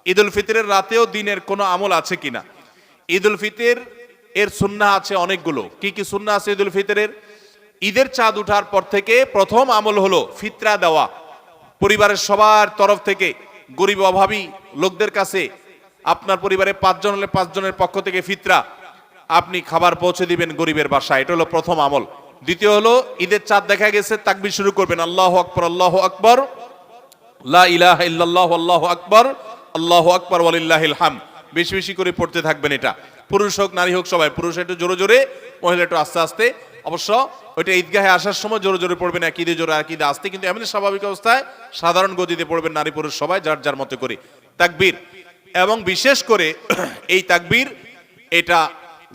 ঈদুল ফিতরের রাতেও দিনের কোনো আমল আছে কিনা? ঈদুল ফিতর এর সুন্নাহ আছে অনেকগুলো। কি কি সুন্নাহ আছে ঈদুল ফিতরের? ঈদের চাঁদ ওঠার পর থেকে প্রথম আমল হলো ফিতরা দেওয়া। পরিবারের সবার তরফ থেকে গরিব অভাবী লোকদের কাছে, আপনার পরিবারে 5 জন হলে 5 জনের পক্ষ থেকে ফিতরা আপনি খাবার পৌঁছে দিবেন গরিবের বাসায়। এটা হলো প্রথম আমল। দ্বিতীয় হলো ঈদের চাঁদ দেখা গেছে, তাকবীর শুরু করবেন, আল্লাহু আকবার, আল্লাহু আকবার, লা ইলাহা ইল্লাল্লাহু, আল্লাহু আকবার, আল্লাহু আকবার ওয়ালিল্লাহিল হামদ। বেশি বেশি করে পড়তে থাকবেন। এটা পুরুষ হোক নারী হোক সবাই, পুরুষ একটু জোরে জোরে, মহিলা একটু আস্তে আস্তে। অবশ্য ওইটা ঈদগাহে আসার সময় জোরে জোরে পড়বেন, এক ঈদে জোরে এক ঈদে আস্তে, কিন্তু এমনি স্বাভাবিক অবস্থায় সাধারণ গতিতে পড়বেন নারী পুরুষ সবাই যার যার মতো করে তাকবীর। এবং বিশেষ করে এই তাকবীর এটা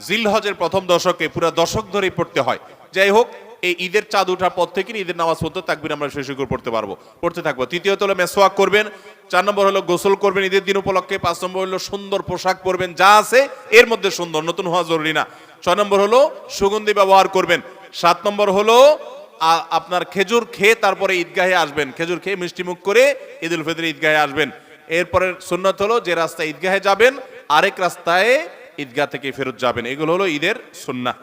জিলহজের প্রথম দশকে পুরো দশক ধরেই পড়তে হয়। যাই হোক, এই ঈদের চাঁদ ওঠার পর থেকে ঈদের নামাজ পড়তে তাকবীর আমরা শেষ করে পড়তে থাকবো। তৃতীয়ত হলো মেসওয়াক করবেন। 4 নম্বর হলো গোসল করবেন ঈদের দিন উপলক্ষে। 5 নম্বর হলো সুন্দর পোশাক পরবেন, যা আছে এর মধ্যে সুন্দর, নতুন হওয়া জরুরি না। 6 নম্বর হলো সুগন্ধি ব্যবহার করবেন। 7 নম্বর হলো আপনার খেজুর খেয়ে তারপরে ঈদগাহে আসবেন, খেজুর খেয়ে মিষ্টি মুখ করে ঈদুল ফিতর ঈদগাহে আসবেন। এরপরে সুন্নাত হলো যে রাস্তায় ঈদগাহে যাবেন আরেক রাস্তায় ঈদগাহ থেকে ফেরত যাবেন। এগুলো হলো ঈদের সুন্নাহ।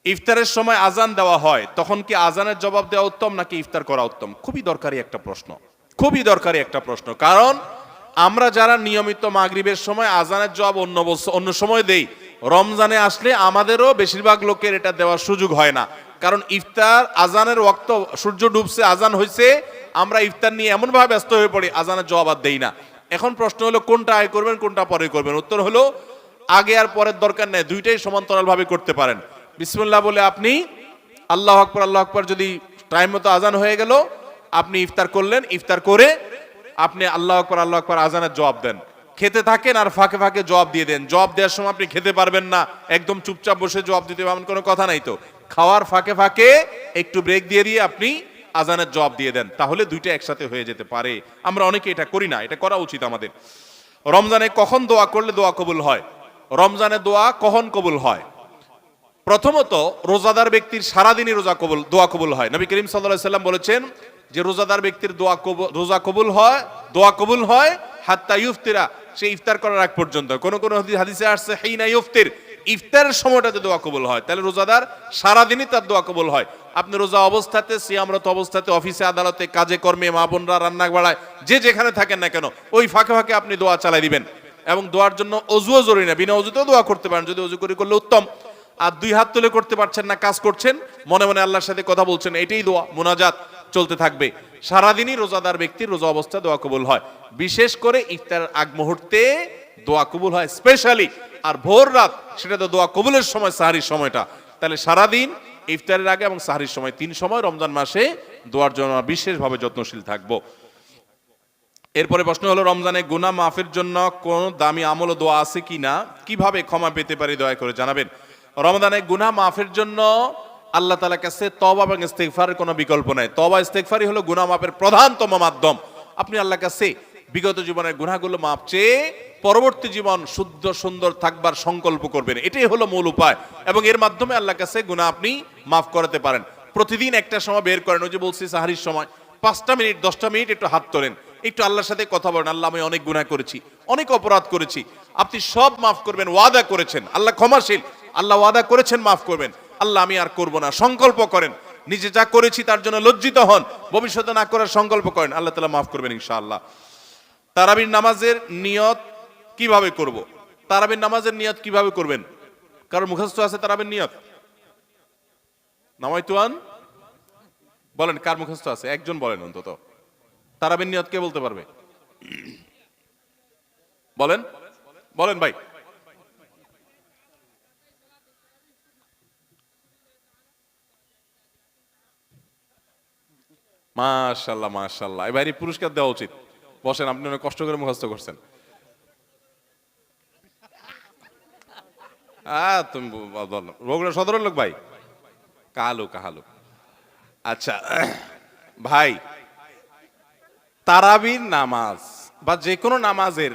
ইফতারের সময় আজান দেওয়া হয়, তখন কি আজানের জবাব দেওয়া উত্তম নাকি ইফতার করা উত্তম? খুবই দরকারি একটা প্রশ্ন, খুবই দরকারি একটা প্রশ্ন। কারণ আমরা যারা নিয়মিত মাগরিবের সময় আজানের জবাব অন্য সময় দেই, রমজানে আসলে আমাদেরও বেশিরভাগ লোকের এটা দেওয়ার সুযোগ হয় না। কারণ ইফতার আজানের ওয়াক্ত, সূর্য ডুবছে, আজান হয়েছে, আমরা ইফতার নিয়ে এমনভাবে ব্যস্ত হয়ে পড়ি আজানের জবাব আর দেই না। এখন প্রশ্ন হলো কোনটা আগে করবেন কোনটা পরে করবেন? উত্তর হলো আগে আর পরের দরকার নেই, দুইটাই সমান্তরাল ভাবে করতে পারেন। বিসমিল্লাহ বলে আপনি আল্লাহু আকবার, আল্লাহু আকবার, যদি টাইম মতো আজান হয়ে গেল আপনি ইফতার করলেন, ইফতার করে আপনি আল্লাহু আকবার, আল্লাহু আকবার আজানের জবাব দেন, খেতে থাকেন আর ফাঁকে ফাঁকে জবাব দিয়ে দেন। জবাব দেওয়ার সময় আপনি খেতে পারবেন না, একদম চুপচাপ বসে জবাব দিতে পারবেন, কোনো কথা নাই তো। খাওয়ার ফাঁকে ফাঁকে একটু ব্রেক দিয়ে দিয়ে আপনি আজানের জবাব দিয়ে দেন, তাহলে দুইটা একসাথে হয়ে যেতে পারে। আমরা অনেকে এটা করি না, এটা করা উচিত আমাদের। রমজানে কখন দোয়া করলে দোয়া কবুল হয়? রমজানে দোয়া কখন কবুল হয়? প্রথমত রোজাদার ব্যক্তির সারাদিনই দোয়া কবুল হয়। নবী করিম সাল্লাল্লাহু আলাইহি সাল্লাম বলেছেন যে রোজাদার ব্যক্তির দোয়া কবুল হয় হাত্তা ইফতিরা, সে ইফতার করার আগ পর্যন্ত। কোন কোন হাদিসে আসছে হিনা ইফতির, ইফতারের সময়টাতে দোয়া কবুল হয়। তাহলে রোজাদার সারাদিনই তার দোয়া কবুল হয়। আপনি রোজা অবস্থাতে, সিয়ামরত অবস্থাতে, অফিসে আদালতে, কাজে কর্মে, মা বোনরা রান্না বাড়ায়, যে যেখানে থাকেন না কেন, ওই ফাঁকে ফাঁকে আপনি দোয়া চালাই দিবেন। এবং দোয়ার জন্য অজুও জরুরি না, বিনা অজুতেও দোয়া করতে পারেন, যদি অজু করে করলে উত্তম। আর 2 হাত তুলে করতে পারছেন না, কাজ করছেন, মনে মনে আল্লাহর সাথে কথা বলছেন, এটাই দোয়া, মুনাজাত চলতে থাকবে। সারাদিনই রোজাদার ব্যক্তির রোজা অবস্থায় দোয়া কবুল হয়। বিশেষ করে ইফতারের আগ মুহূর্তে দোয়া কবুল হয় স্পেশালি। আর ভোর রাত, সেটা তো দোয়া কবুলের সময়, সাহারির সময়টা। তাহলে সারাদিন, ইফতারের আগে এবং সাহারির সময়, 3 সময় রমজান মাসে দোয়ার জন্য বিশেষভাবে যত্নশীল থাকবো। এরপরে প্রশ্ন হলো রমজানে গুনাহ মাফের জন্য কোন দামি আমল ও দোয়া আছে কিনা, কিভাবে ক্ষমা পেতে পারি দয়া করে জানাবেন। রমজানে গুনাহ মাফের জন্য আল্লাহ তাআলার কাছে তওবা এবং ইস্তেগফারের কোনো বিকল্প নাই। তওবা ইস্তেগফারই হলো গুনাহ মাফের প্রধানতম মাধ্যম। আপনি আল্লাহর কাছে বিগত জীবনের গুনাহগুলো মাফ চেয়ে পরবর্তী জীবন শুদ্ধ সুন্দর থাকবার সংকল্প করবেন, এটাই হলো মূল উপায়। এবং এর মাধ্যমে আল্লাহর কাছে গুনাহ আপনি মাফ করাতে পারেন। প্রতিদিন একটা সময় বের করেন, ওই যে বলছি সাহারির সময় 5টা মিনিট 10টা মিনিট একটু হাত তোলেন, একটু আল্লাহর সাথে কথা বলেন, আল্লাহ আমি অনেক গুনাহ করেছি, অনেক অপরাধ করেছি, আপনি সব মাফ করবেন, ওয়াদা করেছেন, আল্লাহ ক্ষমাশীল, আল্লাহ ওয়াদা করেছেন মাফ করবেন। আল্লাহ আমি আর করব না, সংকল্প করেন, নিজে যা করেছি তার জন্য লজ্জিত হন, ভবিষ্যতে না করার সংকল্প করেন, আল্লাহ তাআলা মাফ করবেন ইনশাআল্লাহ। তারাবির নামাজের নিয়ত কিভাবে করব? তারাবির নামাজের নিয়ত কিভাবে করবেন? কারণ মুখস্থ আছে তারাবির নিয়ত? নামাইতুয়ান বলেন, কার মুখস্থ আছে? একজন বলেন অন্তত। তারাবির নিয়ত কে বলতে পারবে? বলেন বলেন ভাই। মাশাআল্লাহ মাশাআল্লাহ, এবারে পুরস্কার দেওয়া উচিত। বসেন, আপনি অনেক কষ্ট করে মুখস্থ করছেন। তুমি বগুড়া সদরের লোক ভাই? কাহালু কাহালু। আচ্ছা ভাই, তারাবির নামাজ বা যে কোনো নামাজের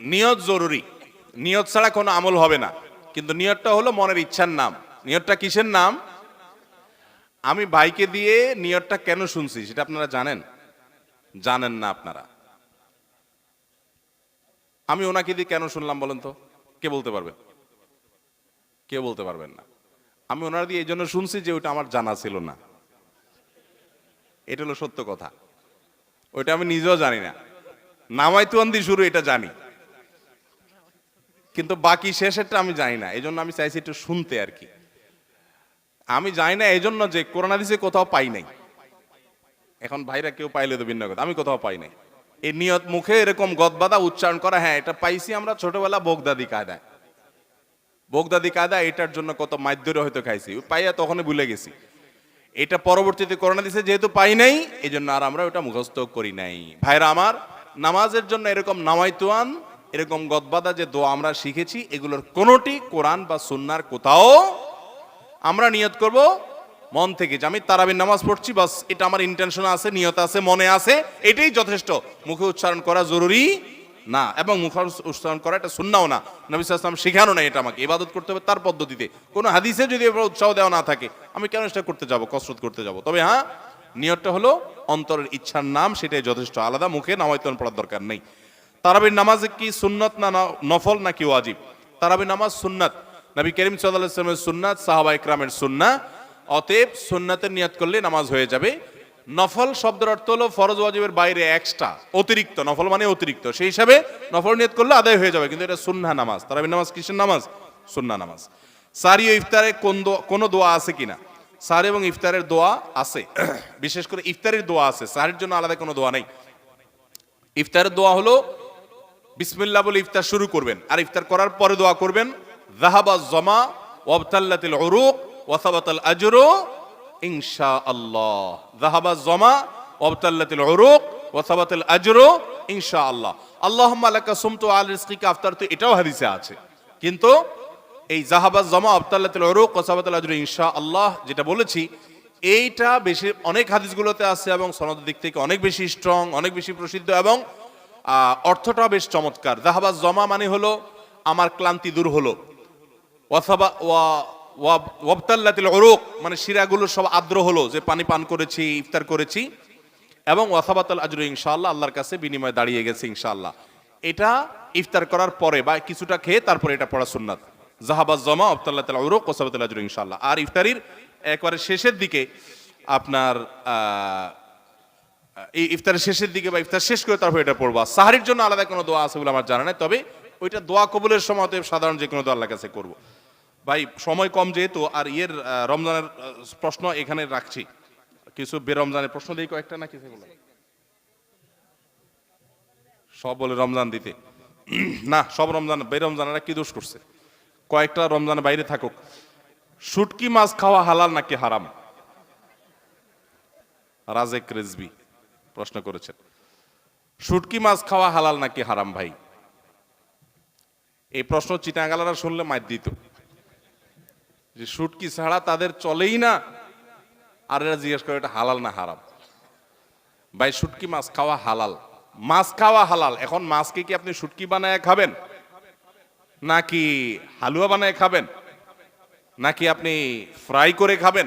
নিয়ত জরুরি। নিয়ত ছাড়া কোনো আমল হবে না। কিন্তু নিয়তটা হলো মনের ইচ্ছার নাম। নিয়তটা কিসের নাম? আমি ভাইকে দিয়ে নিয়তটা কেন শুনছি সেটা আপনারা জানেন? জানেন না আপনারা? আমি ওনাকে দিয়ে কেন শুনলাম বলেন তো? কে বলতে পারবেন? কেউ বলতে পারবেন না। আমি ওনার দিয়ে এই জন্য শুনছি যে ওইটা আমার জানা ছিল না। এটা হলো সত্য কথা। ওইটা আমি নিজেও জানি না। নামাইতুয়ান দিয়ে শুরু এটা জানি, কিন্তু বাকি শেষেরটা আমি জানি না। এই জন্য আমি চাইছি একটু শুনতে আর কি। আমি জানি না এই জন্য যে কোরআন হাদিসে কোথাও পাই নাই। এখন ভাইরা কেউ পাইলে তো ভিন্ন কথা, আমি কোথাও পাই নাই। এই নিয়ত মুখে এরকম গদবাদা উচ্চারণ করা, হ্যাঁ এটা পাইছি আমরা ছোটবেলা বোগদাদি কায়দায়। বোগদাদি কায়দা এটার জন্য কত মাইদ্যরে হয়তো খাইছি, পাইয়া তখনই ভুলে গেছি। এটা পরবর্তীতে করোনা দিছে যেহেতু পাই নাই, এই জন্য আর আমরা ওটা মুখস্থ করি নাই। ভাইরা আমার, নামাজের জন্য এরকম নামাইতুয়ান, এরকম গদবাদা যে দোয়া আমরা শিখেছি, এগুলোর কোনোটি কোরআন বা সুন্নাহর কোথাও আমরা নিয়ত করব মন থেকে যে আমি তারাবির নামাজ পড়ছি, বাস এটা আমার ইন্টেনশন আছে, নিয়ত আছে, মনে আছে, এটাই যথেষ্ট। মুখে উচ্চারণ করা জরুরি না, এবং মুখে উচ্চারণ করা এটা সুন্নাহও না। নবী সাল্লাল্লাহু আলাইহি ওয়াসাল্লাম শেখানো না এটা আমাকে। ইবাদত করতে হবে তার পদ্ধতিতে। কোনো হাদিসে যদি এবার উৎসাহ দেওয়া না থাকে, আমি কেন সেটা করতে যাব, কসরত করতে যাব? তবে হ্যাঁ, নিয়তটা হলো অন্তরের ইচ্ছার নাম, সেটাই যথেষ্ট। আলাদা মুখে নামাইতুয়ান পড়ার দরকার নেই। তারাবির নামাজে কি সুন্নত না নফল নাকি ওয়াজিব? তারাবির নামাজ সুন্নাত, নবী করিম সাল্লাল্লাহু আলাইহি ওয়াসাল্লামের সুন্নাত, সাহাবায়ে কেরামের সুন্নাহ। অতএব সুন্নাতের নিয়ত করলে নামাজ হয়ে যাবে। নফল শব্দের অর্থ হলো ফরজ ওয়াজিবের বাইরে এক্সট্রা, অতিরিক্ত। নফল মানে অতিরিক্ত, সেই হিসাবে নফল নিয়ত করলে আদায় হয়ে যাবে, কিন্তু এটা সুন্নাহ নামাজ। তারাবির নামাজ কিসের নামাজ? সুন্নাহ নামাজ। সারি ও ইফতারে কোন দোয়া আছে কিনা? সারি এবং ইফতারের দোয়া আছে, বিশেষ করে ইফতারের দোয়া আছে। সারির জন্য আলাদা কোনো দোয়া নেই। ইফতারের দোয়া হলো বিসমিল্লাহ বলে ইফতার শুরু করবেন, আর ইফতার করার পরে দোয়া করবেন যাহাবা জমা ওয়াবতাল্লাতিল উরুক ওয়া সাবাতাল আজরু ইনশাআল্লাহ। যাহাবা জমা ওয়াবতাল্লাতিল উরুক ওয়া সাবাতাল আজরু ইনশাআল্লাহ। আল্লাহুম্মা লাকা সুমতু আল রিজকিকা আফতারতু, এটাও হাদিসে আছে। কিন্তু এই যাহাবা জমা ওয়াবতাল্লাতিল উরুক ওয়া সাবাতাল আজরু ইনশাআল্লাহ যেটা বলেছি, এইটা বেশি অনেক হাদিসগুলোতে আছে এবং সনদের দিক থেকে অনেক বেশি স্ট্রং, অনেক বেশি প্রসিদ্ধ, এবং অর্থটা বেশ চমৎকার। যাহাবা জমা মানে হলো আমার ক্লান্তি দূর হলো, ওয়াবতাল্লাতিল উরুক মানে শিরাগুলো সব আর্দ্র হলো, যে পানি পান করেছি, ইফতার করেছি, এবং ওয়াসাবাতাল আজরু ইনশাআল্লাহ, আল্লাহর কাছে বিনিময় দাঁড়িয়ে গেছে ইনশাআল্লাহ। এটা ইফতার করার পরে বা কিছুটা খেয়ে তারপরে এটা পড়া সুন্নাত। যাহাবা জমা ওয়াবতাল্লাতিল উরুক ওয়াসাবাতাল আজরু ইনশাআল্লাহ। আর ইফতারির একবারে শেষের দিকে আপনার এই ইফতারের শেষের দিকে বা ইফতার শেষ করে তারপর এটা পড়বা। সাহারির জন্য আলাদা কোনো দোয়া আছে বলে আমার জানা নাই, তবে ওইটা দোয়া কবুলের সময় সাধারণ যে কোনো দোয়া আল্লাহর কাছে করব। ভাই সময় কম যেহেতু, আর রমজানের প্রশ্ন এখানে রাখছি, কিছু বেরমজানের প্রশ্ন দিই কয়েকটা, না কিছু সব বলে রমজান দিতে না, সব রমজান বেরমজানেরা কি দোষ করছে? কয়েকটা রমজানের বাইরে থাকুক। শুটকি মাছ খাওয়া হালাল নাকি হারাম? রাজেক রেজবি প্রশ্ন করেছেন, শুটকি মাছ খাওয়া হালাল নাকি হারাম? ভাই এই প্রশ্ন চিটাগালারা শুনলে মাইর দিত, যে শুটকি ছাড়া তাদের চলেই না, আর এরা জিজ্ঞেস করে এটা হালাল না হারাম। ভাই শুটকি মাছ খাওয়া হালাল, মাছ খাওয়া হালাল। এখন মাছকে কি আপনি শুটকি বানায় খাবেন, নাকি হালুয়া বানায় খাবেন, নাকি আপনি ফ্রাই করে খাবেন,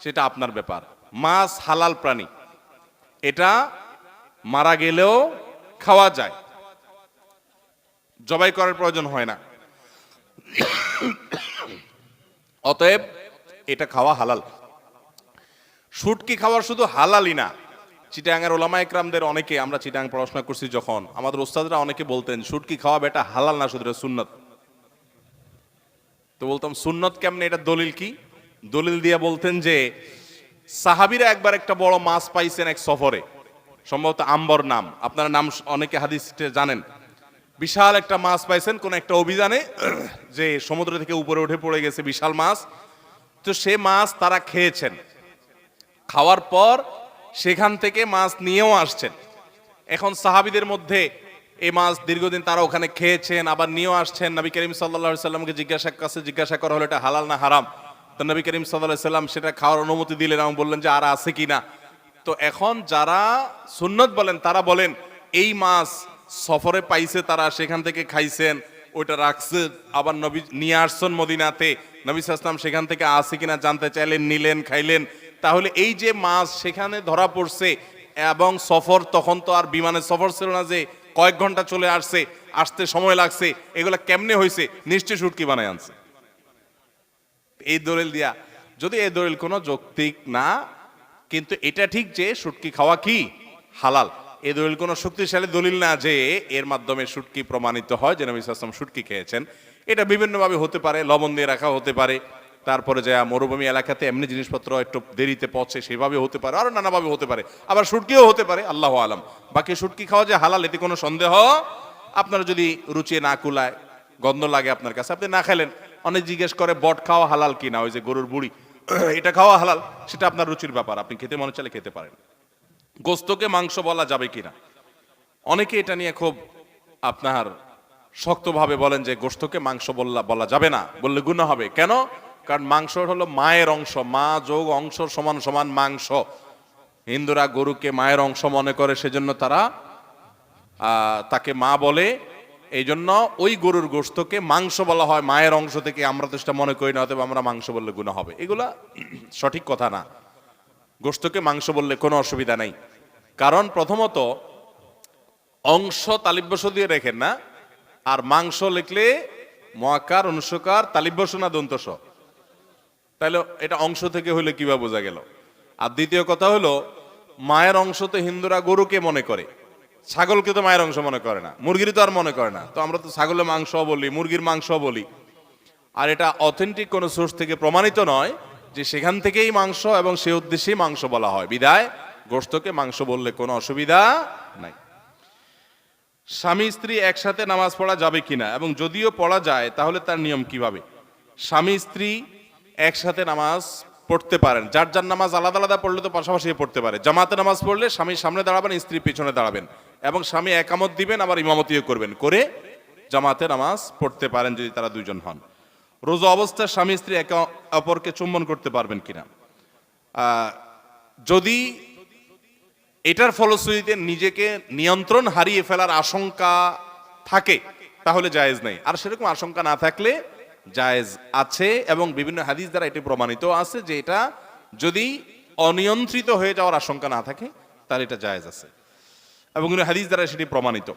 সেটা আপনার ব্যাপার। মাছ হালাল প্রাণী, এটা মারা গেলেও খাওয়া যায়, জবাই করার প্রয়োজন হয় না। অতএব এটা খাওয়া হালাল। শুটকি খাওয়ার শুধু হালালই না, চিটাগাঙ্গের ওলামা একরামদের অনেকে, আমরা চিটাগাং পড়াশোনা করছি যখন, আমাদের ওস্তাদরা অনেকে বলতেন শুটকি খাওয়া বেটা হালাল না, শুধু সুন্নত। তো বলতাম সুন্নত কেমনে, এটা দলিল কি? দলিল দিয়ে বলতেন যে সাহাবীরা একবার একটা বড় মাছ পাইছেন এক সফরে, সম্ভবত আম্বর নাম, আপনারা নাম অনেকে হাদিস জানেন। বিশাল একটা মাছ পাইছেন কোন একটা অভিযানে, যে সমুদ্র থেকে উপরে উঠে পড়ে গেছে বিশাল মাছ। তো সে মাছ তারা খেয়েছেন, খাওয়ার পর সেখান থেকে মাছ নিয়েও আসছেন। এখন সাহাবীদের মধ্যে এই মাছ দীর্ঘদিন তারা ওখানে খেয়েছেন, আবার নিয়েও আসছেন। নবী করিম সাল্লাল্লাহু আলাইহি সাল্লামকে জিজ্ঞাসা করা হলো এটা হালাল না হারাম। তো নবী করিম সাল্লাল্লাহু আলাইহি সাল্লাম সেটা খাওয়ার অনুমতি দিলেন এবং বললেন যে আর আছে কিনা। তো এখন যারা সুন্নত বলেন তারা বলেন এই মাছ সফরে পাইছে, তারা সেখান থেকে খাইছেন, ওইটা রাখছে, আবার নবী নিয়ে আসছেন মদিনাতে, নবী সাল্লাল্লাহু আলাইহি ওয়াসাল্লাম সেখান থেকে আছে কিনা জানতে চাইলেন, নিলেন, খাইলেন। তাহলে এই যে মাছ সেখানে ধরা পড়ছে, এবং সফর তখন তো আর বিমানের সফর ছিল না যে কয়েক ঘন্টা চলে আসছে, আসতে সময় লাগছে, এগুলা কেমনে হয়েছে, নিশ্চয় শুটকি বানায় আনছে। এই দলিল দিয়া, যদি এই দলিল কোনো যৌক্তিক না, কিন্তু এটা ঠিক যে শুটকি খাওয়া কি হালাল, এই দলিল কোনো শক্তিশালী দলিল না যে এর মাধ্যমে শুটকি প্রমাণিত হয় যে নবী সাল্লাল্লাহু আলাইহি ওয়াসাল্লাম শুটকি খেয়েছেন। এটা বিভিন্নভাবে হতে পারে, লবণ দিয়ে রাখা হতে পারে, তারপরে যা মরুভূমি এলাকাতে এমনি জিনিসপত্র একটু দেরিতে পৌঁছে সেভাবে হতে পারে, আরো নানাভাবে হতে পারে, আবার শুটকিও হতে পারে, আল্লাহু আলাম। বাকি শুটকি খাওয়া যে হালাল এতে কোনো সন্দেহ, আপনার যদি রুচি না কুলায়, গন্ধ লাগে আপনার কাছে, আপনি না খেলেন। অনেক জিজ্ঞেস করে বট খাওয়া হালাল কিনা, ওই যে গরুর বুড়ি, এটা খাওয়া হালাল, সেটা আপনার রুচির ব্যাপার, আপনি খেতে মনে চাইলে খেতে পারেন। গোস্তকে মাংস বলা যাবে কিনা, অনেকে এটা নিয়ে খুব আপনার শক্তভাবে বলেন যে গোস্তকে মাংস বলা যাবে না, বললে গুনাহ হবে। কেন? কারণ মাংস হলো মায়ের অংশ, মা যোগ অংশ সমান সমান মাংস। হিন্দুরা গরুকে মায়ের অংশ মনে করে, সেজন্য তারা তাকে মা বলে, এই জন্য ওই গরুর গোস্তকে মাংস বলা হয় মায়ের অংশ থেকে। আমরা তো সেটা মনে করি না, অতএব আমরা মাংস বললে গুনাহ হবে, এগুলা সঠিক কথা না। গোস্তকে মাংস বললে কোনো অসুবিধা নেই, কারণ প্রথমত অংশ তালিব্যস দিয়ে রেখেন না, আর মাংস লিখলে ময়াকার অনুস্বকার তালিব্যস না দন্তস, তাহলে এটা অংশ থেকে হইলে কিভাবে বোঝা গেল? আর দ্বিতীয় কথা হলো, মায়ের অংশ তো হিন্দুরা গরুকে মনে করে, ছাগলকে তো মায়ের অংশ মনে করে না, মুরগির তো আর মনে করে না। তো আমরা তো ছাগলের মাংস বলি, মুরগির মাংস বলি, আর এটা অথেন্টিক কোনো সোর্স থেকে প্রমাণিত নয় যে সেখান থেকেই মাংস এবং সে উদ্দেশ্যেই মাংস বলা হয়, বিধায় গোশতকে মাংস বললে কোনো অসুবিধা নাই। স্বামী স্ত্রী একসাথে নামাজ পড়া যাবে কিনা, এবং যদিও পড়া যায় তাহলে তার নিয়ম কিভাবে? স্বামী স্ত্রী একসাথে নামাজ পড়তে পারেন, যার যার নামাজ আলাদা আলাদা পড়লে তো পাশাপাশি পড়তে পারে। জামাতে নামাজ পড়লে স্বামী সামনে দাঁড়াবেন, স্ত্রী পিছনে দাঁড়াবেন, এবং স্বামী একামত দিবেন, আবার ইমামতিও করবেন, করে জামাতে নামাজ পড়তে পারেন যদি তারা দুইজন হন। রোজা অবস্থায় স্বামী স্ত্রী একে অপরকে চুম্বন করতে পারবেন কিনা, যদি এটার ফলশ্রুতিতে নিজেকে নিয়ন্ত্রণ হারিয়ে ফেলার আশঙ্কা থাকে তাহলে জায়েজ নেই, আর সেরকম আশঙ্কা না থাকলে জায়েজ আছে। এবং বিভিন্ন হাদিস দ্বারা এটি প্রমাণিত আছে যে এটা যদি অনিয়ন্ত্রিত হয়ে যাওয়ার আশঙ্কা না থাকে তাহলে এটা জায়েজ আছে, এবং হাদিস দ্বারা সেটি প্রমাণিত।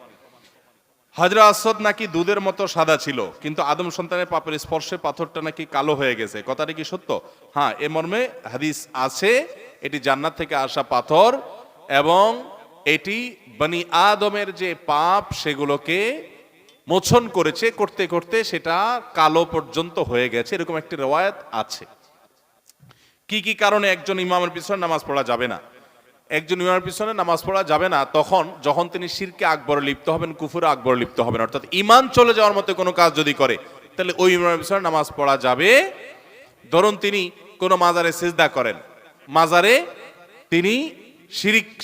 হাজরা আসওয়াদ নাকি দুধের মতো সাদা ছিল, কিন্তু আদম সন্তানের পাপের স্পর্শে পাথরটা নাকি কালো হয়ে গেছে, কথাটি কি সত্য? হ্যাঁ, এ মর্মে হাদিস আছে, এটি জান্নাত থেকে আসা পাথর, এবং এটি বনি আদমের যে পাপ সেগুলোকে মোচন করেছে, করতে করতে সেটা কালো পর্যন্ত হয়ে গেছে, এরকম একটি রওয়ায়াত আছে। কি কি কারণে একজন ইমামের পিছনে নামাজ পড়া যাবে না? একজন ইমামের পিছনে নামাজ পড়া যাবে না যখন তিনি শিরকে আকবরে লিপ্ত হবেন, কুফুরে আকবরে লিপ্ত হবেন, অর্থাৎ ইমান চলে যাওয়ার মতো কোনো কাজ যদি করে, তাহলে ওই ইমামের পিছনে নামাজ পড়া যাবে। ধরুন তিনি কোনো মাজারে সিজদা করেন, মাজারে তিনি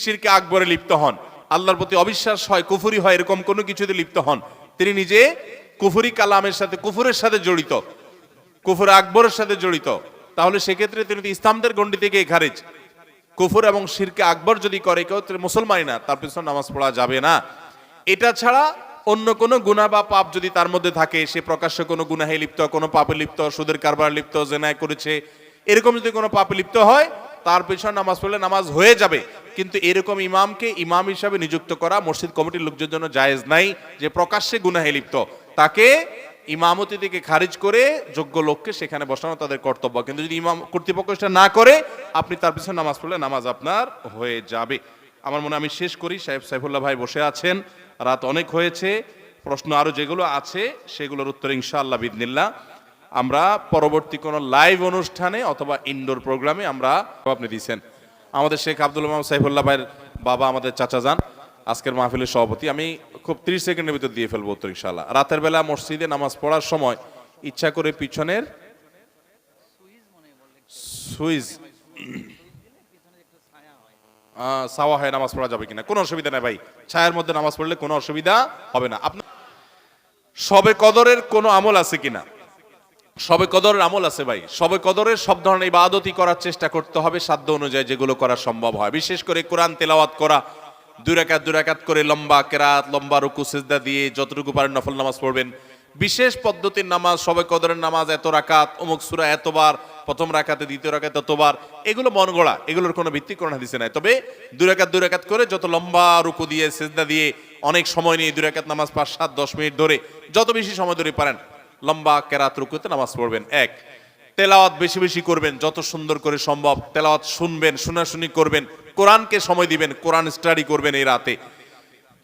শিরকে আকবরে লিপ্ত হন, আল্লাহর প্রতি অবিশ্বাস হয়, কুফুরি হয়, এরকম কোনো কিছুতে লিপ্ত হন, তিনি নিজে কুফুরি কালামের সাথে, কুফুরের সাথে জড়িত, কুফুর আকবরের সাথে জড়িত, তাহলে সেক্ষেত্রে তিনি ইসলামদের গণ্ডি থেকে খারিজ। কুফর এবং শিরকে আকবর যদি করে কেউ, মুসলমানই না, তার পিছনে নামাজ পড়া যাবে না। এটা ছাড়া অন্য কোনো গুনাহ বা পাপ যদি তার মধ্যে থাকে, সে প্রকাশ্যে কোনো গুনাহে লিপ্ত, কোনো পাপে লিপ্ত, সুদের কারবার লিপ্ত, জেনায় করেছে, এরকম যদি কোনো পাপে লিপ্ত হয়, তার পিছনে নামাজ পড়লে নামাজ হয়ে যাবে। কিন্তু এরকম ইমামকে ইমাম হিসাবে নিযুক্ত করা মসজিদ কমিটির লোকদের জন্য জায়েজ নাই, যে প্রকাশ্যে গুনাহে লিপ্ত, তাকে ইমামতি থেকে খারিজ করে যোগ্য লোককে সেখানে বসানো তাদের কর্তব্য। কিন্তু যদি ইমাম কর্তৃপক্ষ সেটা না করে, আপনি তার পিছনে নামাজ পড়লে নামাজ আপনার হয়ে যাবে। আমার মনে আমি শেষ করি, সাহেব সাইফুল্লাহ ভাই বসে আছেন, রাত অনেক হয়েছে, প্রশ্ন আরো যেগুলো আছে সেগুলোর উত্তর ইনশাআল্লাহ বিদনিল্লাহ আমরা পরবর্তী কোনো লাইভ অনুষ্ঠানে অথবা ইনডোর প্রোগ্রামে আমরা আপনি দিচ্ছেন। আমাদের শেখ আব্দুল ইমাম সাইফুল্লাহ ভাইয়ের বাবা, আমাদের চাচা যান, আজকের মাহফিলের সভাপতি। আমি খুব 30 সেকেন্ডের ভিতর দিয়ে ফেলবো উত্তর ইনশাআল্লাহ। রাতের বেলা মসজিদে নামাজ পড়ার সময় ইচ্ছা করে পিছনের সুইজ সাওয়া হয় নামাজ পড়া যাবে কিনা? কোনো অসুবিধা নেই ভাই, ছায়ার মধ্যে নামাজ পড়লে কোনো অসুবিধা হবে না। আপনার শবে কদরের কোনো আমল আছে কিনা? শবে কদরের আমল আছে ভাই। শবে কদরের সব ধরনের ইবাদতই করার চেষ্টা করতে হবে সাধ্য অনুযায়ী, যেগুলো করা সম্ভব হয়। বিশেষ করে কোরআন তেলাওয়াত করা, 2 রাকাত করে লম্বা কেরাত, লম্বা রুকু সিজদা দিয়ে যতটুকু পারেন নফল নামাজ পড়বেন। বিশেষ পদ্ধতির নামাজ, শবে কদরের নামাজ এত রাকাত, অমুক সূরা এতবার, প্রথম রাকাতে দ্বিতীয় রাকাতে ততবার, এগুলো মন গড়া, এগুলোর কোনো ভিত্তি কোরআন হাদিসে নাই। তবে দুই রাকাত করে যত লম্বা রুকু দিয়ে সিজদা দিয়ে অনেক সময় নিয়ে দুই রাকাত নামাজ 5, 7, 10 মিনিট ধরে যত বেশি সময় ধরে পারেন লম্বা কেরাত রুকুতে নামাজ পড়বেন। এক, তেলাওয়াত বেশি বেশি করবেন, যত সুন্দর করে সম্ভব তেলাওয়াত শুনবেন, শোনাশুনি করবেন, কোরআনকে সময় দিবেন, কোরআন স্টাডি করবেন এই রাতে।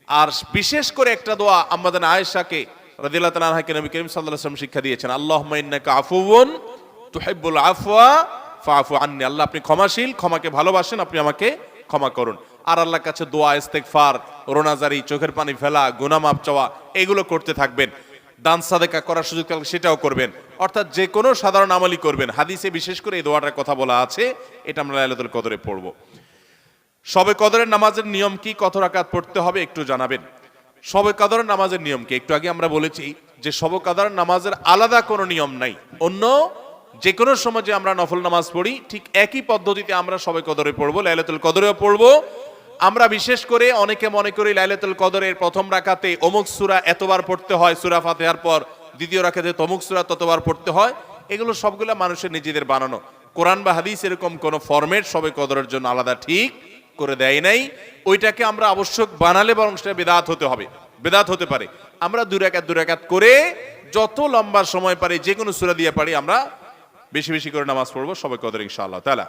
আর বিশেষ করে একটা দোয়া আমাদের আয়েশাকে রাদিয়াল্লাহু তাআলা আনহাকে নবী করিম সাল্লাল্লাহু আলাইহি ওয়াসাল্লাম শিক্ষা দিয়েছেন, আল্লাহুম্মা ইন্নাকা আফুউন তুহিব্বুল আফওয়া ফাআফু আন্নি। আল্লাহ আপনি ক্ষমাশীল, ক্ষমাকে ভালোবাসেন, আপনি আমাকে ক্ষমা করুন। আর আল্লাহর কাছে দোয়া, ইস্তেগফার, রোনাজারি, চোখের পানি ফেলা, গুনাহ মাফ চাওয়া, এগুলো করতে থাকবেন। দান সাদেকা করার সুযোগ থাকলে সেটাও করবেন, অর্থাৎ যে কোনো সাধারণ আমলই করবেন। হাদিসে বিশেষ করে এই দোয়াটার কথা বলা আছে, এটা আমরা লাইলাতুল কদরে পড়ব। শবে কদরের নামাজের নিয়ম কি, কত রাকাত পড়তে হবে একটু জানাবেন। শবে কদরের নামাজের নিয়ম কি, একটু আগে আমরা বলেছি যে শবে কদরের নামাজের আলাদা কোনো নিয়ম নাই। অন্য যে কোনো সময় যে আমরা নফল নামাজ পড়ি ঠিক একই পদ্ধতিতে আমরা শবে কদরে পড়বো, লাইলাতুল কদরেও পড়বো। আমরা বিশেষ করে অনেকে মনে করি লাইলাতুল কদরের প্রথম রাকাতে অমুক সূরা এতবার পড়তে হয়, সূরা ফাতিহার পর দ্বিতীয় রাকাতে তমুক সূরা ততবার পড়তে হয়। এগুলো সবগুলো মানুষের নিজেদের বানানো। কোরআন বা হাদিস এরকম কোনো ফরম্যাট শবে কদরের জন্য আলাদা ঠিক করে দেয় নাই। ওইটাকে আমরা আবশ্যক বানালে বরং সেটা বেদাত হতে হবে, বেদাত হতে পারে। আমরা দুই রাকাত করে যত লম্বা সময় পারি যে কোনো সূরা দিয়ে পারি আমরা বেশি বেশি করে নামাজ পড়বো শবে কদর ইনশাআল্লাহ তাআলা।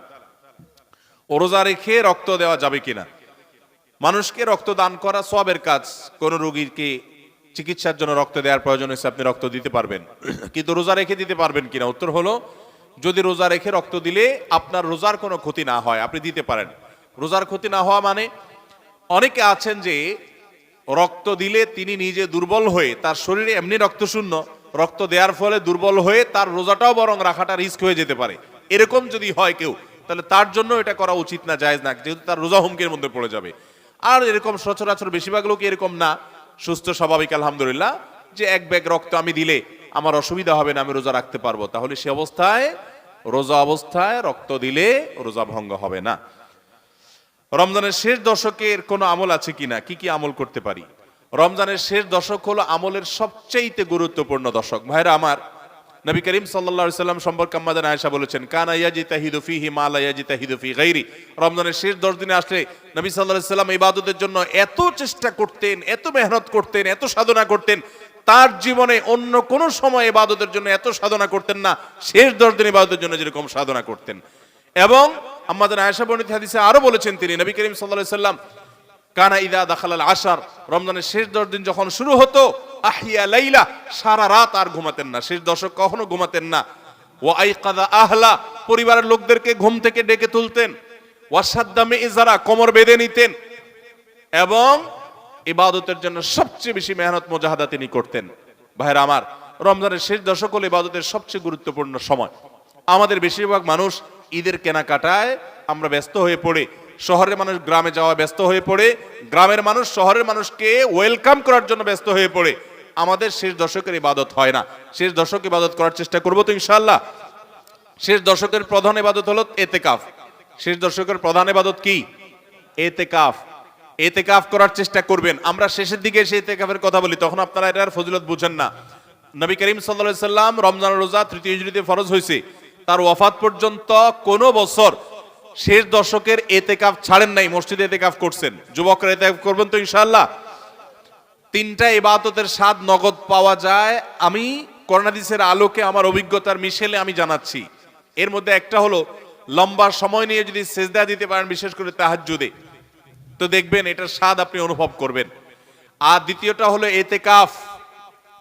রোজা রেখে রক্ত দেওয়া যাবে কিনা, মানুষকে রক্ত দান করা সওয়াবের কাজ। কোন রোগীকে চিকিৎসার জন্য রক্ত দেওয়ার প্রয়োজন হয়েছে, আপনি রক্ত দিতে পারবেন, কিন্তু রোজা রেখে দিতে পারবেন কিনা, উত্তর হলো যদি রোজা রেখে রক্ত দিলে আপনার রোজার কোনো ক্ষতি না হয় আপনি দিতে পারেন। রোজার ক্ষতি না হওয়া মানে অনেকে আছেন যে রক্ত দিলে তিনি নিজে দুর্বল হয়ে, তার শরীরে এমনি রক্ত শূন্য, রক্ত দেওয়ার ফলে দুর্বল হয়ে তার রোজাটাও বরং রাখাটা রিস্ক হয়ে যেতে পারে। এরকম যদি হয় কেউ, তাহলে তার জন্য এটা করা উচিত না, জায়েজ না, যেহেতু তার রোজা হুমকির মধ্যে পড়ে যাবে। আর এরকম সচরাচর বেশিরভাগ লোক এরকম না, সুস্থ স্বাভাবিক আলহামদুলিল্লাহ, যে এক ব্যাগ রক্ত আমি দিলে আমার অসুবিধা হবে না, আমি রোজা রাখতে পারবো, তাহলে সে অবস্থায় রোজা অবস্থায় রক্ত দিলে রোজা ভঙ্গ হবে না। রমজানের শেষ দশকের কোনো আমল আছে কিনা, কি কি আমল করতে পারি? রমজানের শেষ দশক হলো আমলের সবচেয়ে গুরুত্বপূর্ণ দশক। ভাইরা আমার, নবী করিম সাল্লাল্লাহু আলাইহি সাল্লাম সম্পর্কে আম্মা জান আয়েশা বলেছেন, কানা ইয়াজিতাহিদু ফীহি মা লা ইয়াজিতাহিদু ফী গায়রি। রমজানের শেষ 10 দিনে আসলে নবী সাল্লাল্লাহু আলাইহি সাল্লাম ইবাদতের জন্য এত চেষ্টা করতেন, এত মেহনত করতেন, এত সাধনা করতেন, তার জীবনে অন্য কোন সময় ইবাদতের জন্য এত সাধনা করতেন না, শেষ 10 দিন ইবাদতের জন্য যেরকম সাধনা করতেন। এবং আম্মা জান আয়েশা বর্ণিত হাদিসে আরো বলেছেন তিনি, নবী করিম সাল্লাল্লাহু আলাইহি সাল্লাম কানা ইদা দাখালাল আশার, রমজানের শেষ 10 দিন যখন শুরু হতো, আহিয়া লাইলা, সারা রাত আর ঘুমাতেন না, শেষ দশক কখনো ঘুমাতেন না। ওয়া আইকাযা আহলা, পরিবারের লোকদেরকে ঘুম থেকে ডেকে তুলতেন। ওয়া সাদ্দা মিযরা, কোমর বেঁধে নিতেন। এবং ইবাদতের জন্য সবচেয়ে বেশি মেহনত মুজাহাদা তিনি করতেন। ভাইরা আমার, রমজানের শেষ দশক হলো ইবাদতের সবচেয়ে গুরুত্বপূর্ণ সময়। আমাদের বেশিরভাগ মানুষ ঈদের কেনাকাটায় আমরা ব্যস্ত হয়ে পড়ে, শহরের মানুষ গ্রামে যাওয়া ব্যস্ত হয়ে পড়ে, গ্রামের মানুষ শহরের মানুষকে ওয়েলকাম করার জন্য ব্যস্ত হয়ে পড়ে। আমাদের শেষ দশকের ইবাদত হয় না। শেষ দশক ইবাদত করার চেষ্টা করবো তো ইনশাআল্লাহ। শেষ দশকের প্রধান ইবাদত হলো এতেকাফ। শেষ দশকের প্রধান ইবাদত কি? এতেকাফ। এতেকাফ করার চেষ্টা করবেন। আমরা শেষের দিকে এসে এতেকাফের কথা বলি, তখন আপনারা এটার ফজিলত বুঝেন না। নবী করিম সাল্লাল্লাহু আলাইহি সাল্লাম রমজানের রোজা 3য় হিজরিতে ফরজ হয়েছে, তার ওয়াফাত পর্যন্ত কোন বছর শেষ দশকের এতেকাফ ছাড়েন নাই, মসজিদে এতেকাফ করছেন। যুবকরা এতেকাফ করবেন তো ইনশাআল্লাহ। 3টা ইবাদতের স্বাদ নগদ পাওয়া যায়, আমি কোরআন হাদিসের আলোকে আমার অভিজ্ঞতার মিশেলে আমি জানাচ্ছি। এর মধ্যে একটা হলো লম্বা সময় নিয়ে যদি সেজদা দিতে পারেন, বিশেষ করে তাহাজ্জুদে, তো দেখবেন এটার স্বাদ আপনি অনুভব করবেন। আর দ্বিতীয়টা হলো এতেকাফ।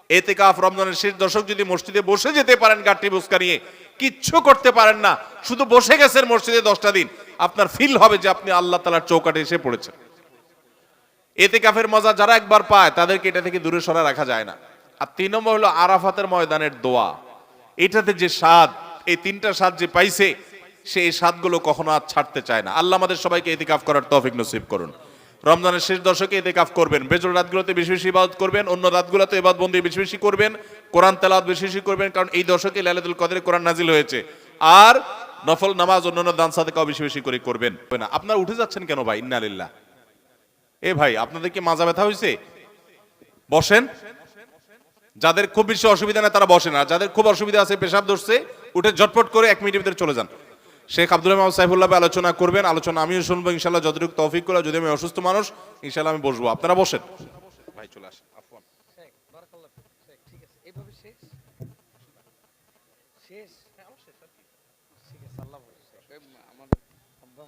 এতেকাফ রমজানের শেষ দশক যদি মসজিদে বসে যেতে পারেন, গাঁটটি বুসকা নিয়ে, কিচ্ছু করতে পারেন না, শুধু বসে গেছেন মসজিদে 10টা দিন, আপনার ফিল হবে যে আপনি আল্লাহ তাআলার চৌকাঠে এসে পড়েছেন। এতেকাফের মজা যারা একবার পায় তাদেরকে এটা থেকে দূরে সরা রাখা যায় না। আর 3 নম্বর হলো আরাফাতের ময়দানের দোয়া। এটাতে যে স্বাদ, এই 3টা স্বাদ যে পাইছে, সে এই স্বাদগুলো কখনো আর ছাড়তে চায় না। আল্লাহ আমাদের সবাইকে এতেকাফ করার তৌফিক নসিব করুন। রমজানের শেষ দশকে এতেকাফ করবেন, বেজর রাতগুলোতে বেশি বেশি ইবাদত করবেন, অন্য রাতগুলোতে ইবাদত বন্দি বেশি বেশি করবেন, কোরআন তেলাওয়াত বেশি বেশি করবেন, কারণ এই দশকে লাইলাতুল কদরে কোরআন নাজিল হয়েছে। আর নফল নামাজ, অন্যান্য দান সাদেকাও বেশি বেশি করে করবেন। আপনারা উঠে যাচ্ছেন কেন ভাই? ইন্না লিল্লাহ। এ ভাই, আপনাদের কি মাজা ব্যথা হয়েছে? বসেন। যাদের খুব বেশি অসুবিধা নেই তারা বসেন, আর যাদের খুব অসুবিধা আছে, পেশাব ধরছে, উঠে ঝটপট করে 1 মিনিটের ভিতরে চলে যান। শেখ আব্দুল রহমান সাইফুল্লাহ ভাই আলোচনা করবেন, আলোচনা আমিও শুনবো ইনশাল্লাহ, যতটুকু তৌফিক করে, যদি আমি অসুস্থ মানুষ ইনশাল্লাহ আমি বসবো, আপনারা বসেন। ভাই চলে আসেন। আফওয়ান। শেখ বারাকাল্লাহ ফিক। শেখ ঠিক আছে, এইভাবে শেষ শেষ। হ্যাঁ আমার শেষ আর কি। ঠিক আছে, আল্লাহ হাফেজ। শেখ আমার আব্বা